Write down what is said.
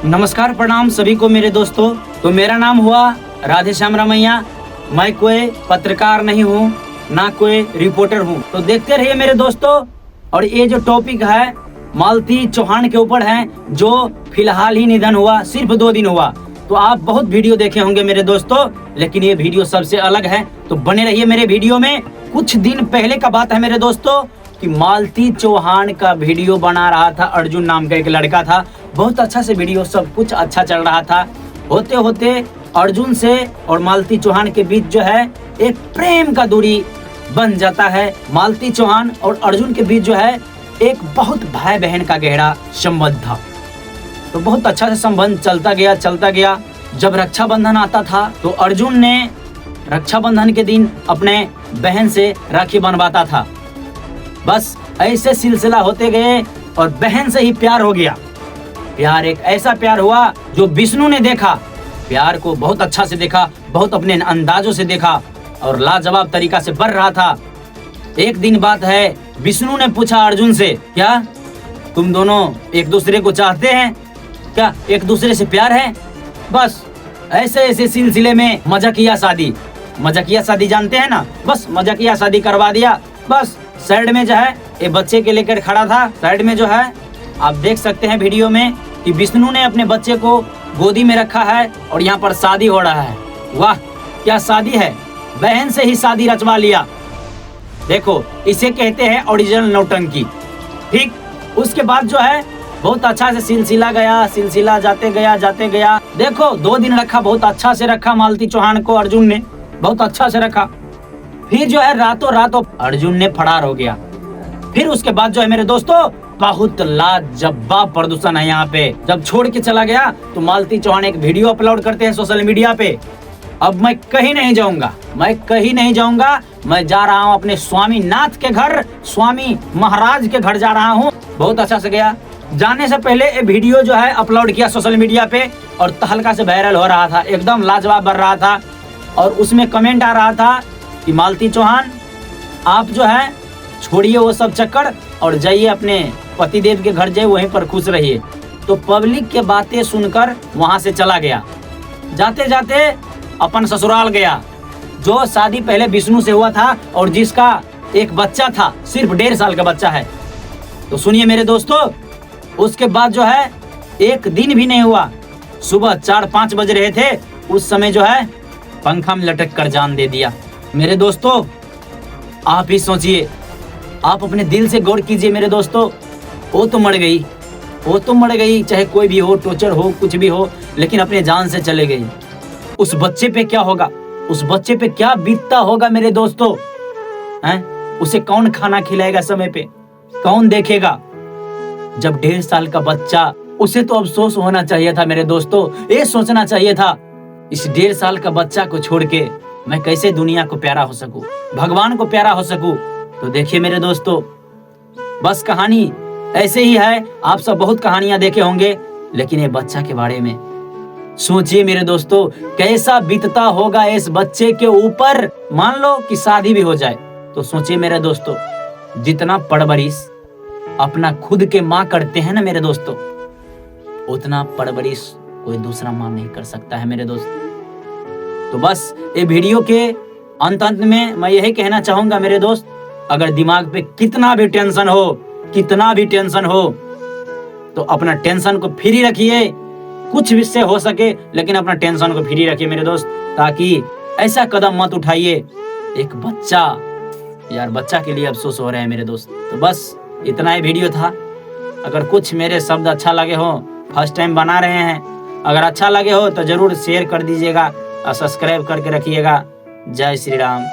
नमस्कार प्रणाम सभी को मेरे दोस्तों। तो मेरा नाम हुआ राधे श्याम रमैया। मैं कोई पत्रकार नहीं हूँ, ना कोई रिपोर्टर हूँ। तो देखते रहिए मेरे दोस्तों। और ये जो टॉपिक है मालती चौहान के ऊपर है, जो फिलहाल ही निधन हुआ, सिर्फ 2 दिन हुआ। तो आप बहुत वीडियो देखे होंगे मेरे दोस्तों, लेकिन ये वीडियो सबसे अलग है। तो बने रहिए मेरे वीडियो में। कुछ दिन पहले का बात है मेरे दोस्तों कि मालती चौहान का वीडियो बना रहा था, अर्जुन नाम का एक लड़का था। बहुत अच्छा से वीडियो, सब कुछ अच्छा चल रहा था। होते होते अर्जुन से और मालती चौहान के बीच जो है एक प्रेम का दूरी बन जाता है। मालती चौहान और अर्जुन के बीच जो है एक बहुत भाई बहन का गहरा संबंध था। तो बहुत अच्छा से संबंध चलता गया। जब रक्षाबंधन आता था तो अर्जुन ने रक्षाबंधन के दिन अपने बहन से राखी बनवाता था। बस ऐसे सिलसिला होते गए और बहन से ही प्यार हो गया। प्यार एक ऐसा प्यार हुआ जो विष्णु ने देखा, प्यार को बहुत अच्छा से देखा, बहुत अपने अंदाजों से देखा और लाजवाब तरीका से बढ़ रहा था। एक दिन बात है, विष्णु ने पूछा अर्जुन से, क्या तुम दोनों एक दूसरे को चाहते हैं? क्या एक दूसरे से प्यार है? बस ऐसे सिलसिले में मजाकिया शादी जानते हैं ना, बस मजाकिया शादी करवा दिया। बस साइड में जो है ये बच्चे के लेकर खड़ा था। साइड में जो है आप देख सकते हैं वीडियो में कि विष्णु ने अपने बच्चे को गोदी में रखा है और यहाँ पर शादी हो रहा है। वाह क्या शादी है, बहन से ही शादी रचवा लिया। देखो इसे कहते हैं ओरिजिनल नौटंकी। ठीक, उसके बाद जो है बहुत अच्छा से सिलसिला जाते गया। देखो 2 दिन रखा, बहुत अच्छा से रखा मालती चौहान को अर्जुन ने, बहुत अच्छा से रखा। फिर जो है रातों रात अर्जुन ने फरार हो गया। फिर उसके बाद जो है मेरे दोस्तों बहुत लाजवाब प्रदूषण है यहाँ पे। जब छोड़ के चला गया तो मालती चौहान एक वीडियो अपलोड करते हैं सोशल मीडिया पे। अब मैं कहीं नहीं जाऊंगा, मैं जा रहा हूँ अपने स्वामी नाथ के घर, स्वामी महाराज के घर जा रहा हूँ। बहुत अच्छा से गया। जाने से पहले ये वीडियो जो है अपलोड किया सोशल मीडिया पे और हल्का से वायरल हो रहा था, एकदम लाजवाब बढ़ रहा था। और उसमें कमेंट आ रहा था कि मालती चौहान आप जो है छोड़िए वो सब चक्कर और जाइए अपने पतिदेव के घर, जाइए वहीं पर खुश रहिए। तो पब्लिक के बातें सुनकर वहां से चला गया। जाते जाते अपन ससुराल गया, जो शादी पहले विष्णु से हुआ था और जिसका एक बच्चा था, सिर्फ 1.5 साल का बच्चा है। तो सुनिए मेरे दोस्तों, उसके बाद जो है 1 दिन भी नहीं हुआ, सुबह 4-5 बज रहे थे, उस समय जो है पंखा में लटक कर जान दे दिया। मेरे दोस्तों आप ही सोचिए, आप अपने दिल से गौर कीजिए मेरे दोस्तों। वो तो मर गई, चाहे कोई भी हो, टॉर्चर हो, कुछ भी हो, लेकिन अपने जान से चले गई। उस बच्चे पे क्या होगा, उस बच्चे पे क्या बीतता होगा मेरे दोस्तों हैं? उसे कौन खाना खिलाएगा समय पे, कौन देखेगा? जब 1.5 साल का बच्चा, उसे तो अफसोस होना चाहिए था मेरे दोस्तों। ये सोचना चाहिए था इस 1.5 साल का बच्चा को छोड़ के मैं कैसे दुनिया को प्यारा हो सकूं, भगवान को प्यारा हो सकूं। तो देखिए मेरे दोस्तों, बस कहानी ऐसे ही है। आप सब बहुत कहानियां देखे होंगे, लेकिन ये बच्चा के बारे में सोचिए मेरे दोस्तों, कैसा बीतता होगा इस बच्चे के ऊपर। मान लो कि शादी भी हो जाए तो सोचिए मेरे दोस्तों, जितना परवरिश अपना खुद के माँ करते हैं ना मेरे दोस्तों, उतना परवरिश कोई दूसरा माँ नहीं कर सकता है मेरे दोस्त। तो बस ये वीडियो के अंत में मैं यही कहना चाहूंगा मेरे दोस्त, अगर दिमाग पे कितना भी टेंशन हो तो अपना टेंशन को फ्री रखिए। कुछ भी से हो सके, लेकिन अपना टेंशन को फ्री रखिए मेरे दोस्त, ताकि ऐसा कदम मत उठाइए। एक बच्चा के लिए अफसोस हो रहा है मेरे दोस्त। तो बस इतना ही वीडियो था। अगर कुछ मेरे शब्द अच्छा लगे हो, फर्स्ट टाइम बना रहे हैं, अगर अच्छा लगे हो तो जरूर शेयर कर दीजिएगा और सब्सक्राइब करके रखिएगा। जय श्री राम।